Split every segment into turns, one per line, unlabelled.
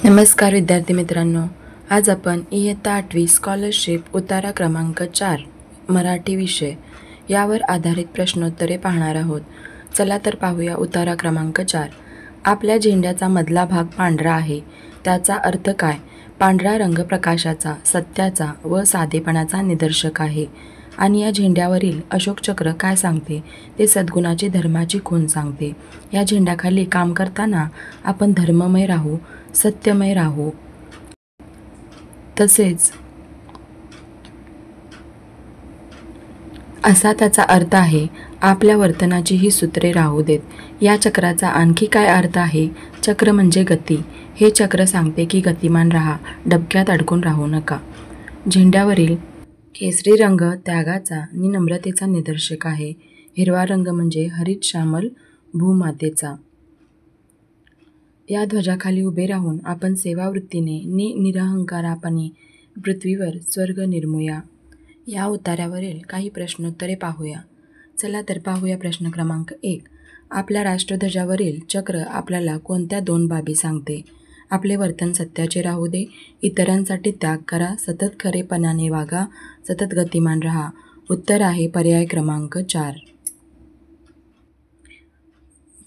नमस्कार विद्यार्थी मित्रांनो, आज आपण इयत्ता 8वी स्कॉलरशिप उतारा क्रमांक 4 मराठी विषय यावर आधारित प्रश्नोत्तरे पाहणार आहोत. चला तर पाहूया उतारा क्रमांक 4. आपल्या झेंड्याचा मधला भाग पांढरा आहे, त्याचा अर्थ काय? पांढरा रंग प्रकाशाचा, सत्याचा व साधेपणाचा निदर्शक आहे आणि या झेंड्यावरील अशोक चक्र काय सांगते? ते सद्गुणाची धर्माची खूण सांगते. या झेंड्याखाली काम करताना आपण धर्ममय राहू, सत्यमय राहू, तसेच असा त्याचा अर्थ आहे. आपल्या वर्तनाची ही सूत्रे राहू देत. या चक्राचा आणखी काय अर्थ आहे? चक्र म्हणजे गती. हे चक्र सांगते की गतिमान राहा, डबक्यात अडकून राहू नका. झेंड्यावरील केसरी रंग त्यागाचा आणि नम्रतेचा निदर्शक आहे. हिरवा रंग म्हणजे हरित श्यामल भूमातेचा. या ध्वजाखाली उभे राहून आपण सेवावृत्तीने निरहंकारपणे पृथ्वीवर स्वर्ग निर्मूया. या उतार्यावरील काही प्रश्नोत्तरे पाहूया. चला तर पाहूया प्रश्न क्रमांक 1. आपल्या राष्ट्रध्वजावरील चक्र आपल्याला कोणत्या 2 बाबी सांगते? आपले वर्तन सत्याचे राहू दे, इतरांसाठी त्याग करा, सतत खरेपणाने वागा, सतत गतिमान राहा. उत्तर आहे पर्याय क्रमांक 4.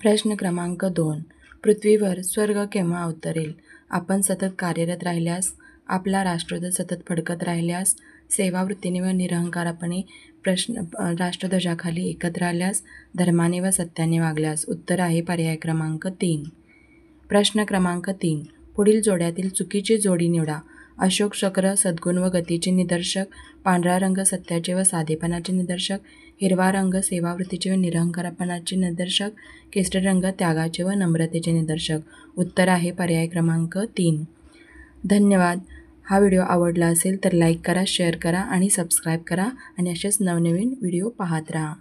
प्रश्न क्रमांक 2. पृथ्वीवर स्वर्ग केव्हा अवतरेल? आपण सतत कार्यरत राहिल्यास, आपला राष्ट्रध्वज सतत फडकत राहिल्यास, सेवावृत्तीने व निरहंकारपणे राष्ट्रध्वजाखाली एकत्र आल्यास, धर्माने व सत्याने वागल्यास. उत्तर आहे पर्याय क्रमांक 3. प्रश्न क्रमांक 3. पुढील जोड्यातील चुकीची जोडी निवडा. अशोक चक्र सद्गुण व गतीचे निदर्शक, पांढरा रंग सत्याचे व साधेपणाचे निदर्शक, हिरवा रंग सेवावृत्तीचे व निरहंकारपणाचे निदर्शक, केसरी रंग त्यागाचे व नम्रतेचे निदर्शक. उत्तर आहे पर्याय क्रमांक 3. धन्यवाद. हा व्हिडिओ आवडला असेल तर लाईक करा, शेअर करा आणि सबस्क्राईब करा आणि असेच नवनवीन व्हिडिओ पाहत राहा.